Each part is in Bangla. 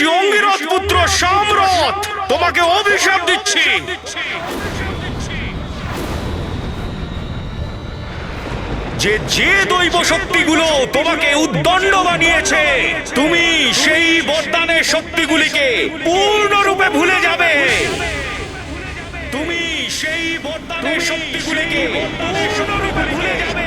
ঋষি অঙ্গিরথ পুত্র সামরথ তোমাকে অভিশাপ দিচ্ছি। যে যে দৈব শক্তিগুলো তোমাকে উদ্দণ্ড বানিয়েছে, তুমি সেই বরদানের শক্তিগুলিকে পূর্ণরূপে ভুলে যাবে। তুমি সেই বরদানের শক্তিগুলিকে পূর্ণরূপে ভুলে যাবে।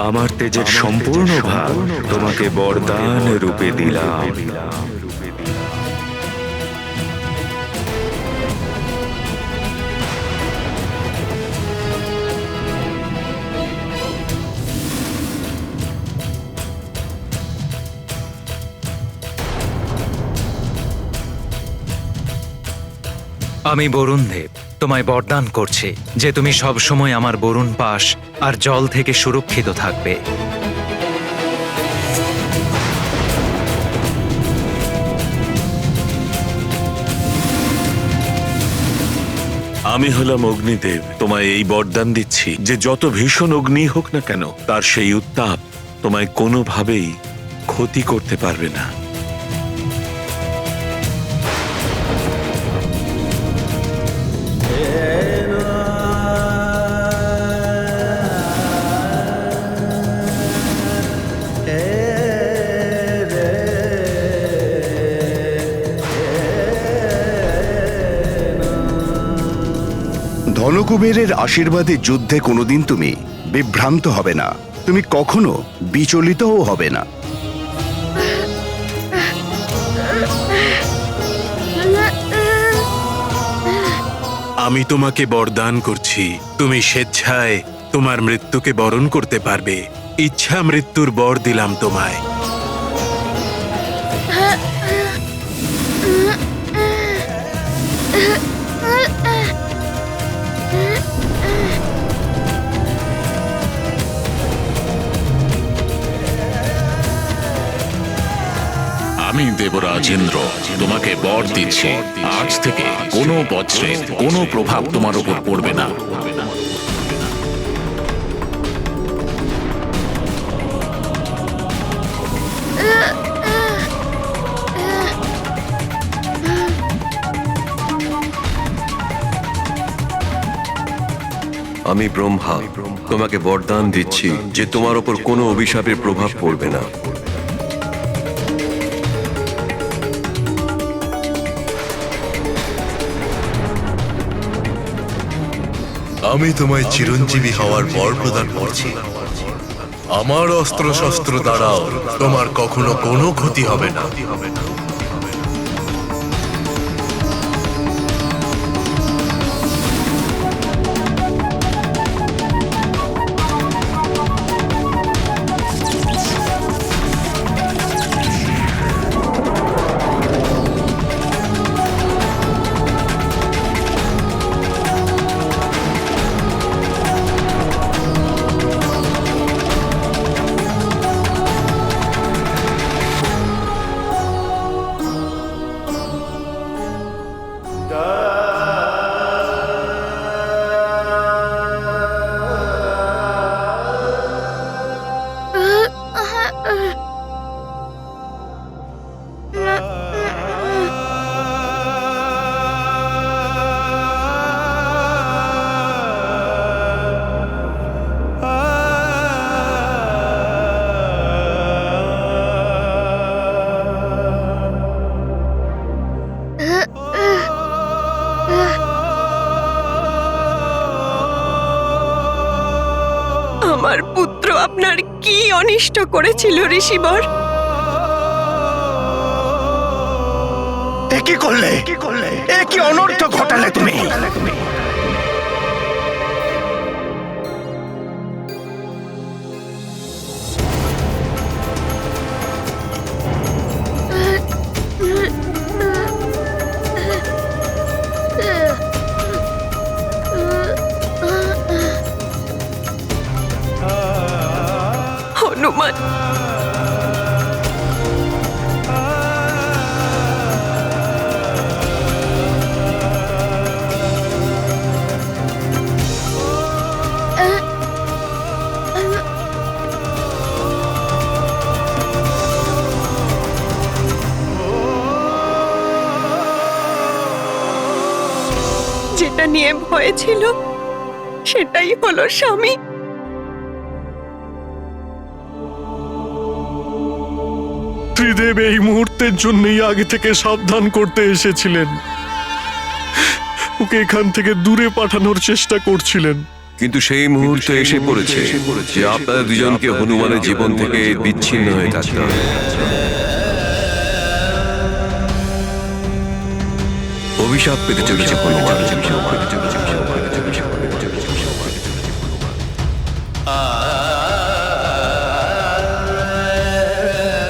আমার তেজের সম্পূর্ণ ভাগ তোমাকে বরদান রূপে দিলাম। আমি বরুণ দেব তোমায় বরদান করছি যে তুমি সব সময় আমার বরুণ পাশ আর জল থেকে সুরক্ষিত থাকবে। আমি হলাম অগ্নিদেব, তোমায় এই বরদান দিচ্ছি যে যত ভীষণ অগ্নি হোক না কেন তার সেই উত্তাপ তোমায় কোনোভাবেই ক্ষতি করতে পারবে না। ধনকুবেরের আশীর্বাদে যুদ্ধে কোনোদিন তুমি বিভ্রান্ত হবে না, তুমি কখনো বিচলিতও হবে না। আমি তোমাকে বরদান করছি, তুমি স্বেচ্ছায় তোমার মৃত্যুকে বরণ করতে পারবে। ইচ্ছা মৃত্যুর বর দিলাম তোমায়। আমি দেবরাজ ইন্দ্র তোমাকে বর দিচ্ছি, আজ থেকে কোনো বজ্রের কোনো প্রভাব তোমার উপর পড়বে না। আমি ব্রহ্মা তোমাকে বরদান দিচ্ছি যে তোমার ওপর কোনো অভিশাপের প্রভাব পড়বে না। আমি তোমায় চিরঞ্জীবী হওয়ার বর প্রদান করছি। আমার অস্ত্র শস্ত্র দ্বারাও তোমার কখনো কোনো ক্ষতি হবে না। আমার পুত্র আপনার কি অনিষ্ট করেছিল ঋষিবর? এ কি করলে? এ কি অনর্থ ঘটালে তুমি? হনুমান, যেটা নিয়ে ভয় ছিল সেটাই হলো স্বামী। ত্রিদেব এই মুহূর্তের জন্যই আগে থেকে সাবধান করতে এসেছিলেন, ওকে এখান থেকে দূরে পাঠানোর চেষ্টা করছিলেন। কিন্তু সেই মুহূর্তে এসে পড়েছে যে আপনাদের দুজনকে হনুমানের জীবন থেকে বিচ্ছিন্ন হয়ে থাকতে হবে। অভিশাপ পেতে চলেছে হনুমান।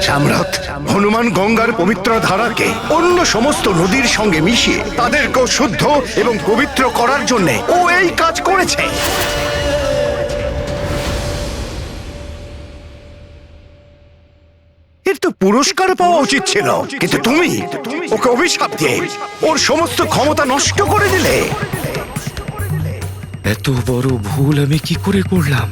সম্রাট, হনুমান গঙ্গার পবিত্র ধারাকে অন্য সমস্ত নদীর সঙ্গে মিশিয়ে তাদেরকেও শুদ্ধ এবং পবিত্র করার জন্য ও এই কাজ করেছে। এর তো পুরস্কার পাওয়া উচিত ছিল, কিন্তু তুমি ওকে অভিশাপ দিয়ে ওর সমস্ত ক্ষমতা নষ্ট করে দিলে। এত বড় ভুল আমি কি করে করলাম?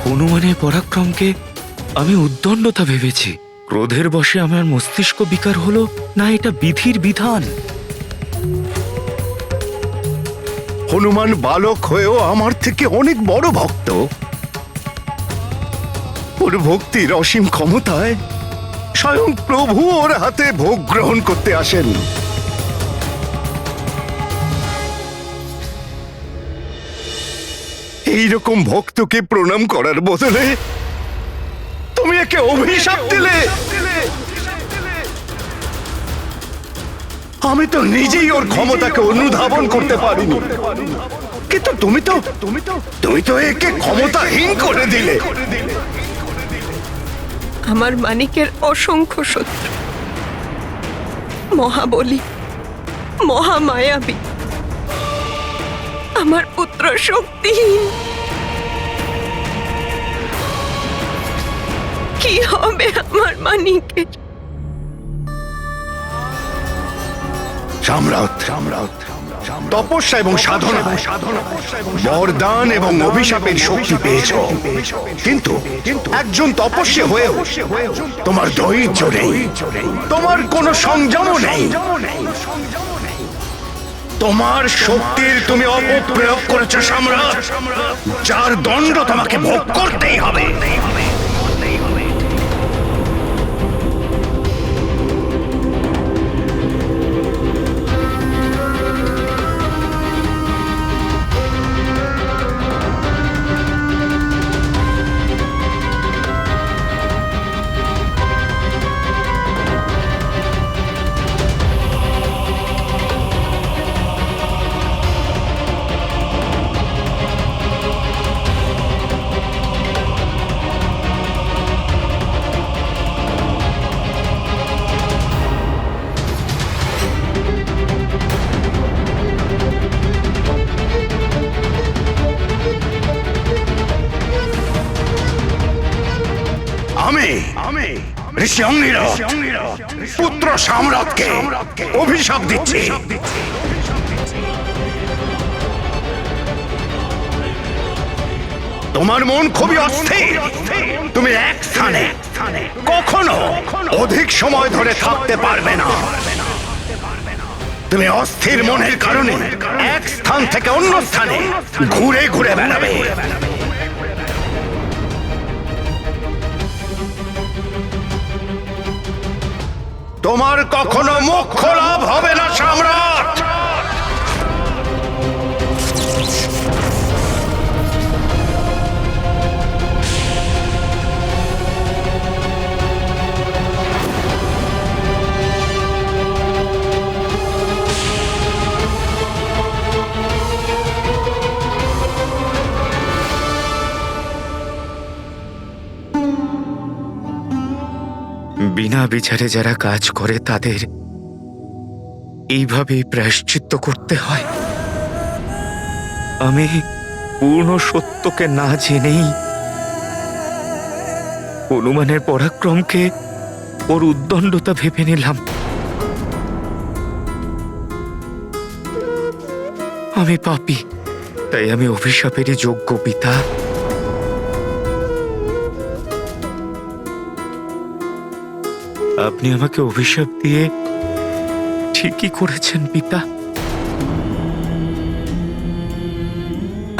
হনুমানের পরাক্রমকে আমি উদ্দণ্ডতা ভেবেছি। ক্রোধের বশে আমার মস্তিষ্ক বিকার হলো না, এটা বিধির বিধান। হনুমান বালক হয়েও আমার থেকে অনেক বড় ভক্ত। ওর ভক্তির অসীম ক্ষমতায় স্বয়ং প্রভু ওর হাতে ভোগ গ্রহণ করতে আসেন। এইরকম ভক্তকে প্রণাম করার বদলে তুমি একে অভিশাপ দিলে। আমি তো নিজেই ওর ক্ষমতাকে অনুধাবন করতে পারিনি, কিন্তু তুমি তো একে ক্ষমতাহীন করে দিলে। আমার মানিকের অসংখ্য শত্রু, মহাবলী, মহামায়াবী। আমার পুত্র শক্তিহীন। কি হবে আমার মানিকের? সম্রাট তপস্যা এবং সাধনা বরদান এবং অভিশাপের শক্তি পেয়েছ, কিন্তু একজন তপস্বী হয়েও তোমার ধৈর্য নেই, তোমার কোনো সংযম নেই। তোমার শক্তির তুমি অপপ্রয়োগ করেছ সম্রাট, যার দণ্ড তোমাকে ভোগ করতেই হবে। আমি ঋষি অঙ্গিরথ পুত্র সম্রাটকে অভিশাপ দিচ্ছি। তোমার মন খুবই অস্থির, তুমি এক স্থানে কখনো অধিক সময় ধরে থাকতে পারবে না। তুমি অস্থির মনের কারণে এক স্থান থেকে অন্য স্থানে ঘুরে ঘুরে বেড়াবে। তোমার কখনো মোক্ষ লাভ হবে না সম্রাট। বিনা বিচারে যারা কাজ করে তাদের এইভাবেই প্রায়শ্চিত্ত করতে হয়। আমি পূর্ণ সত্যকে না জেনেই হনুমানের পরাক্রমকে ওর উদ্দণ্ডতা ভেবে নিলাম। আমি পাপী, তাই আমি অভিশাপেরই যোগ্য পিতা। আপনি আমাকে অভিশাপ দিয়ে ঠিকই করেছেন পিতা।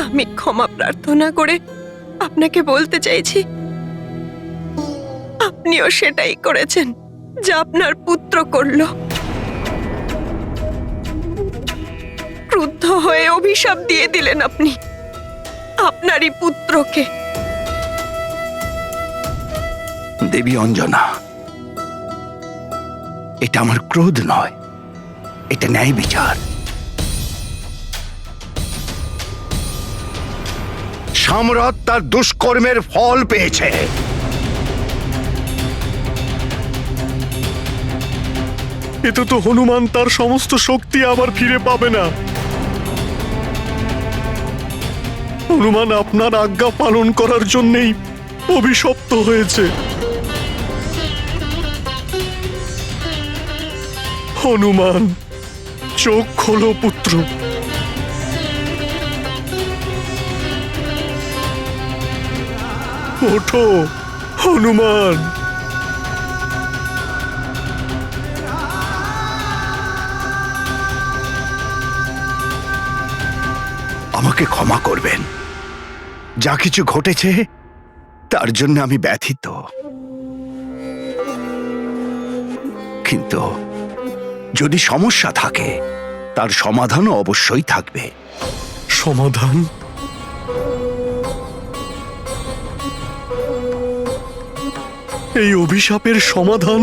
আমি ক্ষমা প্রার্থনা করে আপনাকে বলতে চাইছি, আপনিও সেটাই করেছেন যা আপনার পুত্র করল। ক্রুদ্ধ হয়ে অভিশাপ দিয়ে দিলেন আপনি আপনারই পুত্রকে। দেবী অঞ্জনা, এটা আমার ক্রোধ নয়, এটা ন্যায় বিচার। সম্রাট তার দুষ্কর্মের ফল পেয়েছে। এতে তো হনুমান তার সমস্ত শক্তি আবার ফিরে পাবে না। হনুমান আপনার আজ্ঞা পালন করার জন্যই অভিশপ্ত হয়েছে। হনুমান, চোখ খোলো পুত্র। ওঠো হনুমান। আমাকে ক্ষমা করবেন, যা কিছু ঘটেছে তার জন্য আমি ব্যথিত, কিন্তু যদি সমস্যা থাকে তার সমাধানও অবশ্যই থাকবে। সমাধান? এই অভিশাপের সমাধান?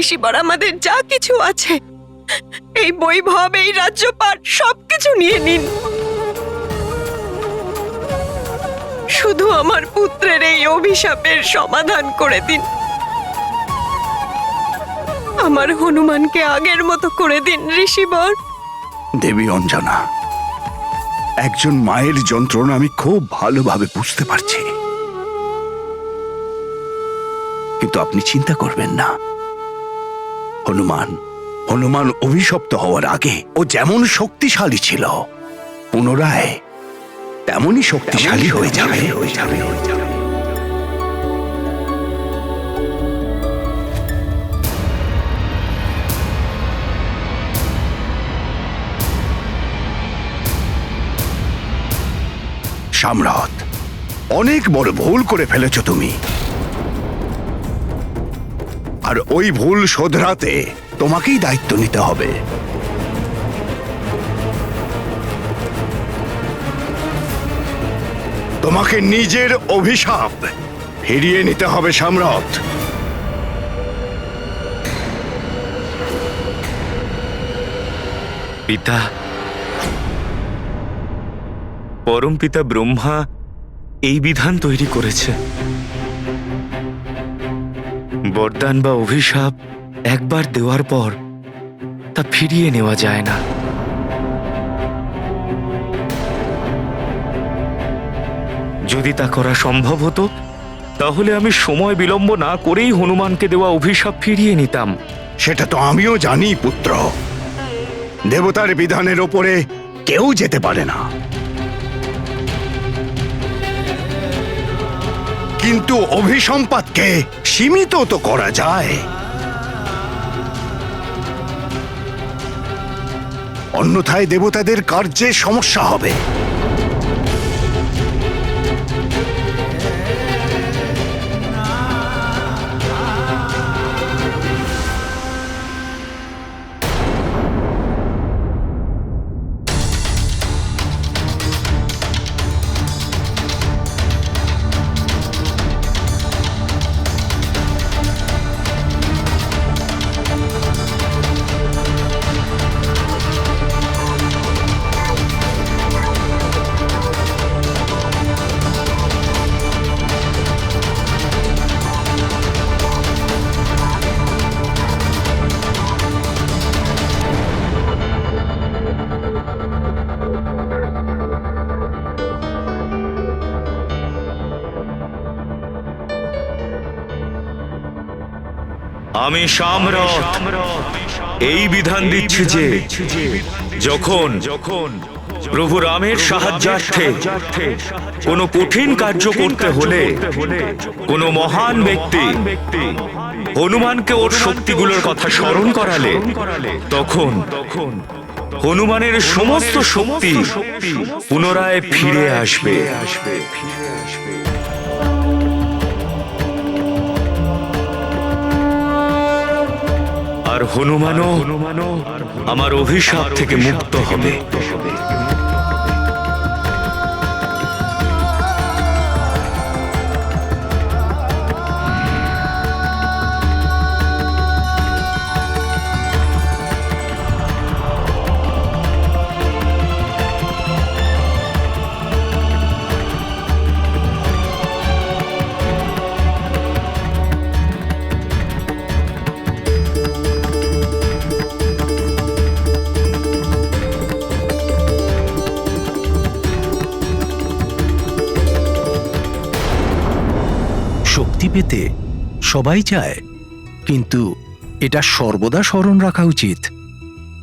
ঋষিবর আমাদের যা কিছু আছে, এই বৈভব, এই রাজ্যপাট সবকিছু নিয়ে নিন, শুধু আমার পুত্রের এই অভিশাপের সমাধান করে দিন। আমার হনুমানকে আগের মতো করে দিন ঋষিবর। দেবী অঞ্জনা, একজন মায়ের যন্ত্রণা আমি খুব ভালোভাবে বুঝতে পারছি। কিন্তু আপনি চিন্তা করবেন না। হনুমান হনুমান অভিশপ্ত হওয়ার আগে ও যেমন শক্তিশালী ছিল, পুনরায় তেমনই শক্তিশালী হয়ে যাবে। সম্রাট, অনেক বড় ভুল করে ফেলেছ তুমি, আর ওই ভুল শোধরাতে তোমাকেই দায়িত্ব নিতে হবে। তোমাকে নিজের অভিশাপ ফিরিয়ে নিতে হবে সম্রাট। পিতা, পরম পিতা ব্রহ্মা এই বিধান তৈরি করেছে, বরদান বা অভিশাপ একবার দেওয়ার পর তা ফিরিয়ে নেওয়া যায় না। যদি তা করা সম্ভব হতো তাহলে আমি সময় বিলম্ব না করেই হনুমানকে দেওয়া অভিশাপ ফিরিয়ে নিতাম। সেটা তো আমিও জানি পুত্র, দেবতার বিধানের ওপরে কেউ যেতে পারে না, কিন্তু অভিসম্পাতকে সীমিত তো করা যায়। অন্যথায় দেবতাদের কার্যে সমস্যা হবে। আমি সম্রাট এই বিধান দিচ্ছি যে যখন প্রভু রামের সাহায্যার্থে কোনো কঠিন কার্য করতে হলে কোনো মহান ব্যক্তি হনুমানকে ওর শক্তিগুলোর কথা স্মরণ করালে তখন হনুমানের সমস্ত শক্তি পুনরায় ফিরে আসবে। আর হনুমানও আমার অভিশাপ থেকে মুক্ত হবে। শক্তি পেতে সবাই চায়, কিন্তু এটা সর্বদা স্মরণ রাখা উচিত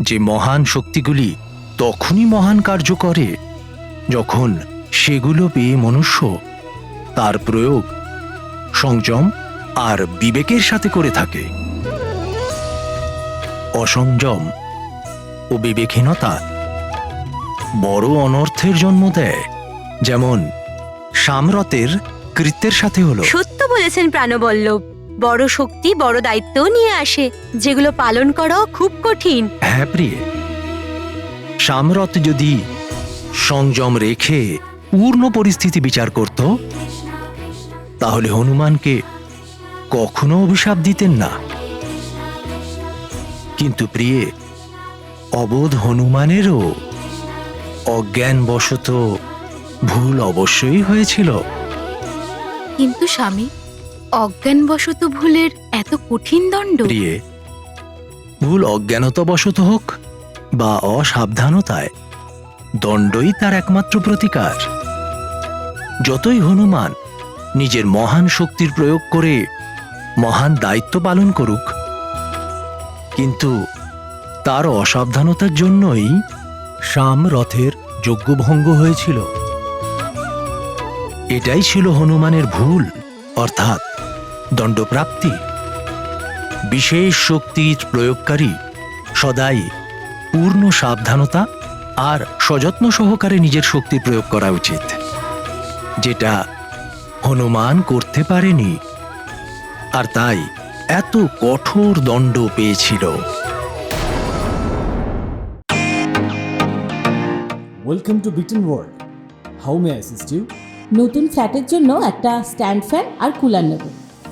যে মহান শক্তিগুলি তখনই মহান কার্য করে যখন সেগুলো পেয়ে মনুষ্য তার প্রয়োগ সংযম আর বিবেকের সাথে করে থাকে। অসংযম ও বিবেকহীনতা বড় অনর্থের জন্ম দেয়, যেমন সামরতের কৃত্যের সাথে হলো। সত্য বলেছেন প্রাণবল্লভ, বড় শক্তি বড় দায়িত্বও নিয়ে আসে, যেগুলো পালন করাও খুব কঠিন। হ্যাঁ প্রিয়ে, সামরত যদি সংযম রেখে পূর্ণ পরিস্থিতি বিচার করত তাহলে হনুমানকে কখনো অভিশাপ দিতেন না। কিন্তু প্রিয়ে, অবোধ হনুমানেরও অজ্ঞানবশত ভুল অবশ্যই হয়েছিল। কিন্তু স্বামী, অজ্ঞানবশত ভুলের এত কঠিন দণ্ড? প্রিয়ে, ভুল অজ্ঞানতাবশত হোক বা অসাবধানতায়, দণ্ডই তার একমাত্র প্রতিকার। যতই হনুমান নিজের মহান শক্তির প্রয়োগ করে মহান দায়িত্ব পালন করুক, কিন্তু তার অসাবধানতার জন্যই শাম রথের যজ্ঞভঙ্গ হয়েছিল। এটাই ছিল হনুমানের ভুল, অর্থাৎ দণ্ডপ্রাপ্তি। বিশেষ শক্তির প্রয়োগকারী সদাই পূর্ণ সাবধানতা আর সযত্ন সহকারে নিজের শক্তি প্রয়োগ করা উচিত, যেটা হনুমান করতে পারেনি, আর তাই এত কঠোর দণ্ড পেয়েছিল। Welcome to Beaton world. How may I assist you? নতুন ফ্ল্যাটের জন্য একটা স্ট্যান্ড ফ্যান আর কুলার নেব।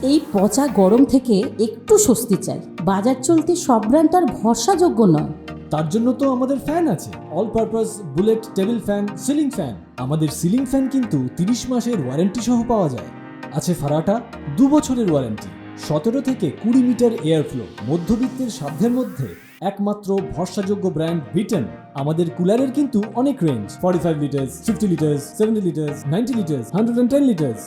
এই পচা গরম থেকে একটু স্বস্তি চাই। বাজার চলতে সব ব্র্যান্ড আর ভরসাযোগ্য নয়। তার জন্য তো আমাদের ফ্যান আছে, all purpose bullet table fan, ceiling fan. আমাদের সিলিং ফ্যান কিন্তু 30 মাসের ওয়ারেন্টি সহ পাওয়া যায়। আছে ফারাটা 2 বছরের ওয়ারেন্টি, 17 থেকে 20 মিটার এয়ার ফ্লো, মধ্যবিত্তের সাধ্যের মধ্যে একমাত্র ভরসাযোগ্য ব্র্যান্ড বিটেন। আমাদের কুলারের কিন্তু অনেক range, 45 litres, 50 litres, 70 litres, 90 litres, 110 litres.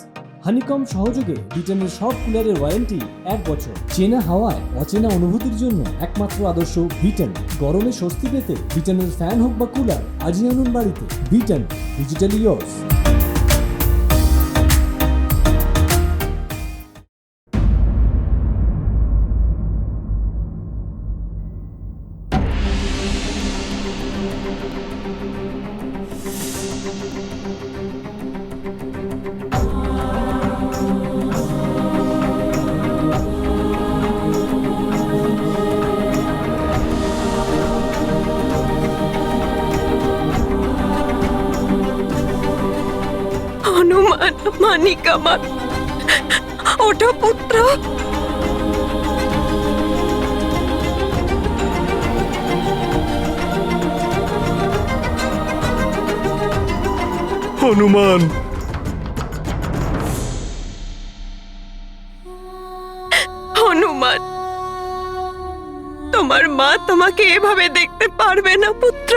Honeycomb সহযোগে বিটেনের সব কুলারের ওয়ারেন্টি 1 বছর। চেনা হাওয়ায় অচেনা অনুভূতির জন্য একমাত্র আদর্শ বিটেন। গরমে স্বস্তি পেতে বিটেনের ফ্যান হোক বা কুলার, আজই আনুন বাড়িতে। বিটেন, ডিজিটালি ইয়োর্স। হনুমান, মানিক আমার, ওঠো পুত্র। হনুমান, হনুমান, তোমার মা তোমাকে এভাবে দেখতে পারবে না পুত্র।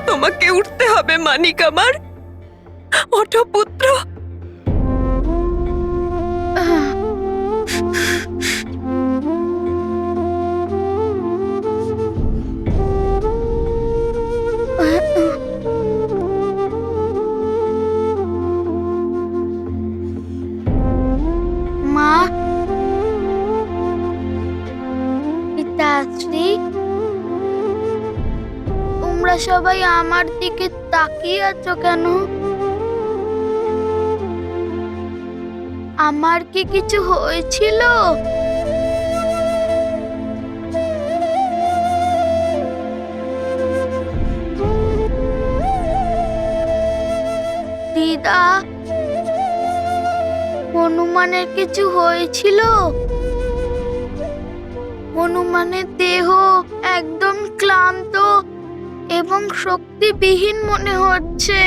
তোমাকে উঠতে হবে মানিক আমার, ওঠো পুত্র। মা, পিতাশ্রী, তোমরা সবাই আমার দিকে তাকিয়ে আছো কেন? আমার কি কিছু হয়েছিল? দিদা, হনুমানের কিছু হয়েছিল? হনুমানের দেহ একদম ক্লান্ত এবং শক্তিবিহীন মনে হচ্ছে।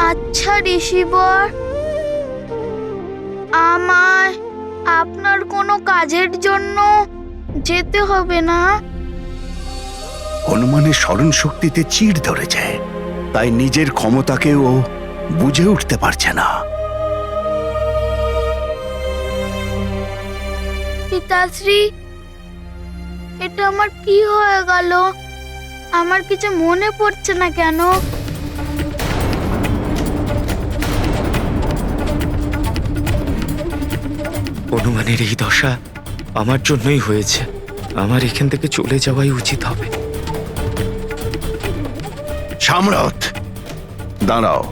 আচ্ছা ঋষিবর, আমায় আপনার কোনো কাজের জন্য যেতে হবে না। হনুমানের স্মরণ শক্তিতে চিড় ধরেছে, তাই নিজের ক্ষমতাকেও বুঝে উঠতে পারছে না। পিতাশ্রী, এটা আমার কি হয়ে গেল? আমার কিছু মনে পড়ছে না কেন? হনুমানের এই দশা আমার জন্যই হয়েছে। আমার এখান থেকে চলে যাওয়াই উচিত হবে। সামরথ, দাঁড়াও।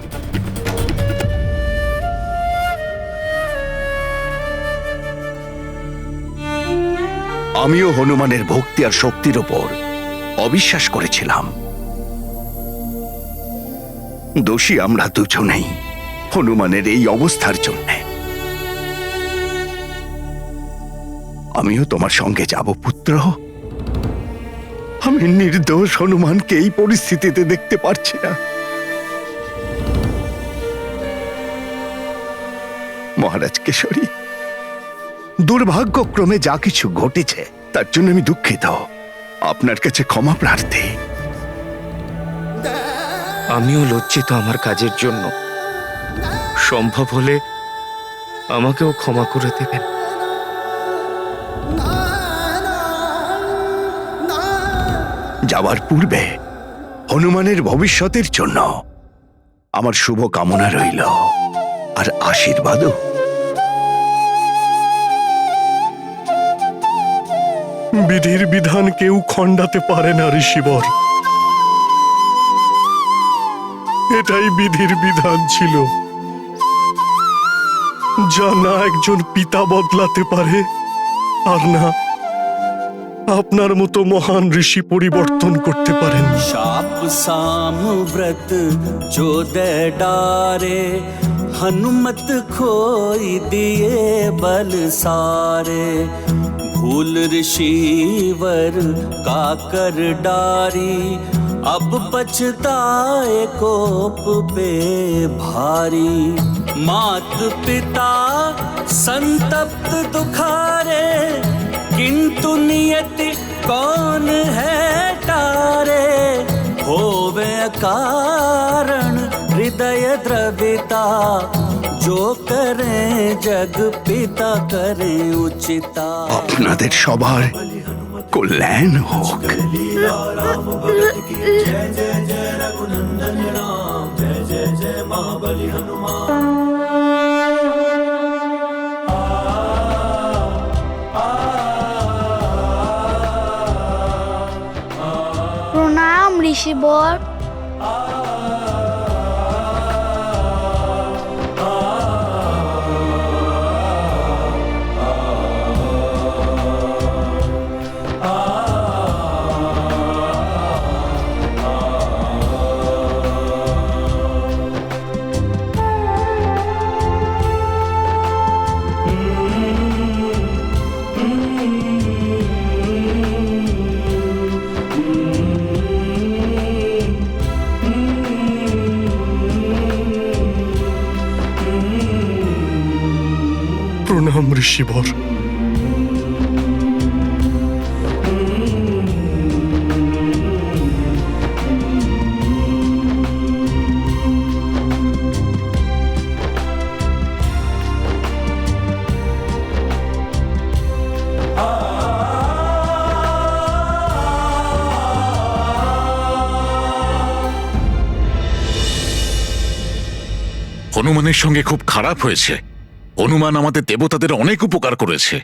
আমিও হনুমানের ভক্তি আর শক্তির ওপর অবিশ্বাস করেছিলাম। দোষী আমরা দুজনেই হনুমানের এই অবস্থার জন্য। আমিও তোমার সঙ্গে যাব পুত্র। আমি নির্দোষ হনুমানকে এই পরিস্থিতিতে দেখতে পারছি না। মহারাজ কেশরী, দুর্ভাগ্যক্রমে যা কিছু ঘটেছে তার জন্য আমি দুঃখিত। আপনার কাছে ক্ষমা প্রার্থী। আমিও লজ্জিত আমার কাজের জন্য। সম্ভব হলে আমাকেও ক্ষমা করে দেবেন। যাওয়ার পূর্বে হনুমানের ভবিষ্যতের জন্য আমার শুভ কামনা রইল, আর আশীর্বাদও। বিধির বিধান কেউ খণ্ডাতে পারে না ঋষিবর। এটাই বিধির বিধান ছিল, যা না একজন পিতা বদলাতে পারে, আর না আপনার মতো মহান ঋষি পরিবর্তন করতে পারেন। शाप साम व्रत जो दे डारे, हनुमत खोई दिए बल सारे। भूल ऋषिवर का कर डारी, अब पछताए कोप पे भारी। मात पिता संतप्त दुखारे, किंतु नियति कौन है टारे। होवे कारण हृदय द्रविता, जो करे जग पिता करे उचिता। আপনাদের সবার কল্যাণ হোক। প্রণাম ঋষিবর। প্রণাম ঋষিবর। হনুমানের সঙ্গে খুব খারাপ হয়েছে। হনুমান আমাদের দেবতাদের অনেক উপকার করেছে।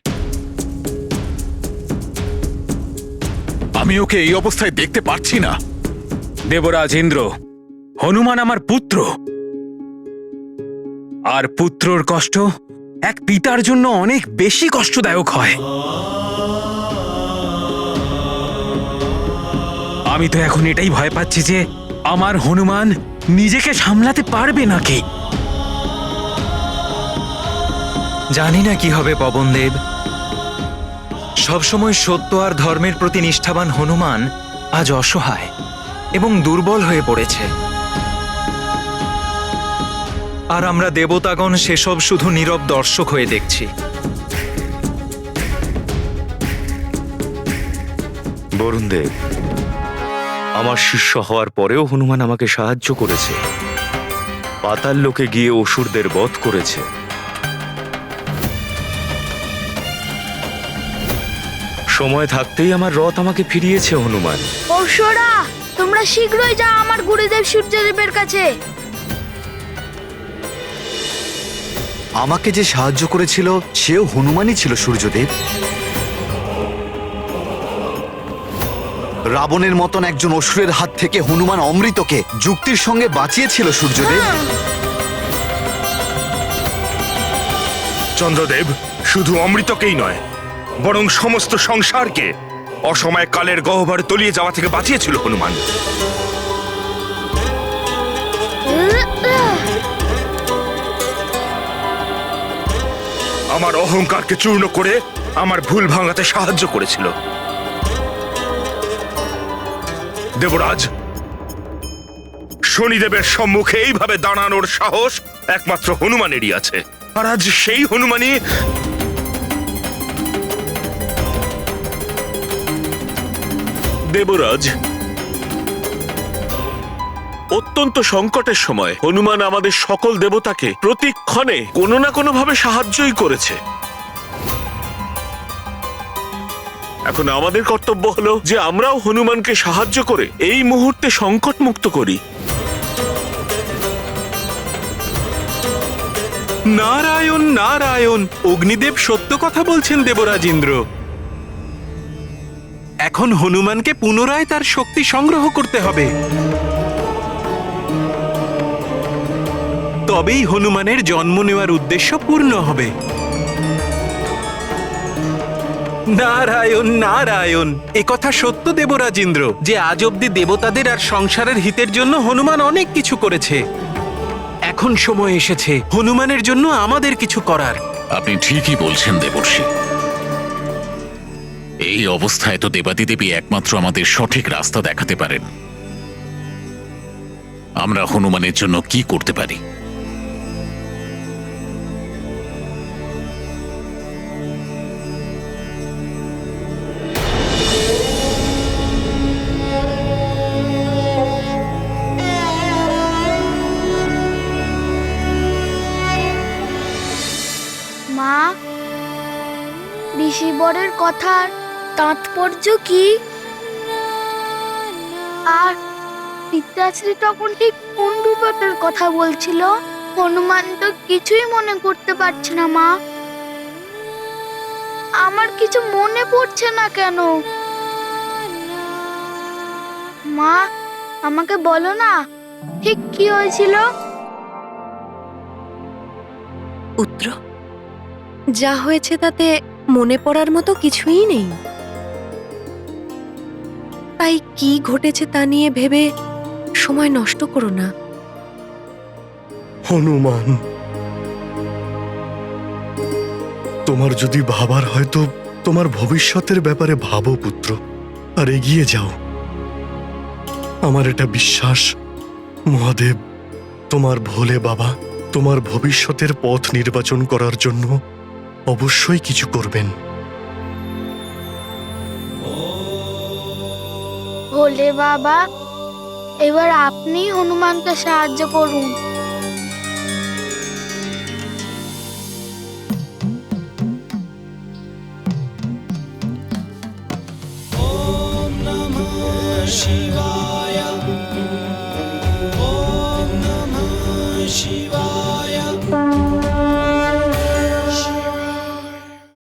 আমি ওকে এই অবস্থায় দেখতে পারছি না। দেবরাজ ইন্দ্র, হনুমান আমার পুত্র, আর পুত্রর কষ্ট এক পিতার জন্য অনেক বেশি কষ্টদায়ক হয়। আমি তো এখন এটাই ভয় পাচ্ছি যে আমার হনুমান নিজেকে সামলাতে পারবে নাকি। জানি না কি হবে পবনদেব। সবসময় সত্য আর ধর্মের প্রতি নিষ্ঠাবান হনুমান আজ অসহায় এবং দুর্বল হয়ে পড়েছে, আর আমরা দেবতাগণ সেসব শুধু নীরব দর্শক হয়ে দেখছি। বরুণদেব, আমার শিষ্য হওয়ার পরেও হনুমান আমাকে সাহায্য করেছে। পাতাল লোকে গিয়ে অসুরদের বধ করেছে। সময় থাকতেই আমার রথ আমাকে ফিরিয়েছে হনুমান। অসুরা, তোমরা শীঘ্রই যাও আমার গুরুদেব সূর্যদেবের কাছে। আমাকে যে সাহায্য করেছিল সেও হনুমানই ছিল সূর্যদেব। রাবণের মতন একজন অসুরের হাত থেকে হনুমান অমৃতকে যুক্তির সঙ্গে বাঁচিয়েছিল সূর্যদেব। চন্দ্রদেব শুধু অমৃতকেই নয়, বরং সমস্ত সংসারকে অসময় কালের গহ্বরে তলিয়ে যাওয়া থেকে বাঁচিয়েছিল হনুমান। আমার অহংকারকে চূর্ণ করে আমার ভুল ভাঙাতে সাহায্য করেছিল। দেবরাজ, শনিদেবের সম্মুখে এইভাবে দাঁড়ানোর সাহস একমাত্র হনুমানেরই আছে। আর আজ সেই হনুমানই দেবরাজ, অত্যন্ত সংকটের সময় হনুমান আমাদের সকল দেবতাকে প্রতিক্ষণে কোনো না কোনো ভাবে সাহায্যই করেছে। এখন আমাদের কর্তব্য হলো যে আমরাও হনুমানকে সাহায্য করে এই মুহূর্তে সংকট মুক্ত করি। নারায়ণ নারায়ণ, অগ্নিদেব সত্য কথা বলছেন দেবরাজ ইন্দ্র। এখন হনুমানকে পুনরায় তার শক্তি সংগ্রহ করতে হবে, তবেই হনুমানের জন্ম নেওয়ার উদ্দেশ্য পূর্ণ হবে। নারায়ণ নারায়ণ, একথা সত্য দেবরাজ ইন্দ্র যে আজ অব্দি দেবতাদের আর সংসারের হিতের জন্য হনুমান অনেক কিছু করেছে। এখন সময় এসেছে হনুমানের জন্য আমাদের কিছু করার। আপনি ঠিকই বলছেন দেবর্ষি। এই অবস্থায় তো দেবাদিদেবী একমাত্র আমাদের সঠিক রাস্তা দেখাতে পারেন। আমরা হনুমানের জন্য কি করতে পারি? মা, ঋষিবরের কথার তাৎপর্য কি? আর পিতাশ্রী তখন ঠিক কোন বিপদের কথা বলছিল? হনুমান তো কিছুই মনে করতে পারছে না মা। আমার কিছু মনে পড়ছে না কেন? মা, আমাকে বলো না ঠিক কি হয়েছিল? পুত্র, যা হয়েছে তাতে মনে পড়ার মতো কিছুই নেই। তাই কি ঘটেছে তা নিয়ে ভেবে সময় নষ্ট করো না। হনুমান, তোমার যদি ভাবার হয় তো তোমার ভবিষ্যতের ব্যাপারে ভাবো পুত্র, আর এগিয়ে যাও। আমার এটা বিশ্বাস মহাদেব তোমার ভোলে বাবা তোমার ভবিষ্যতের পথ নির্বাচন করার জন্য অবশ্যই কিছু করবেন। ভোলে বাবা, এবার আপনি হনুমানকে সাহায্য করুন। ওম নমঃ শিবায়, ওম নমঃ শিবায়।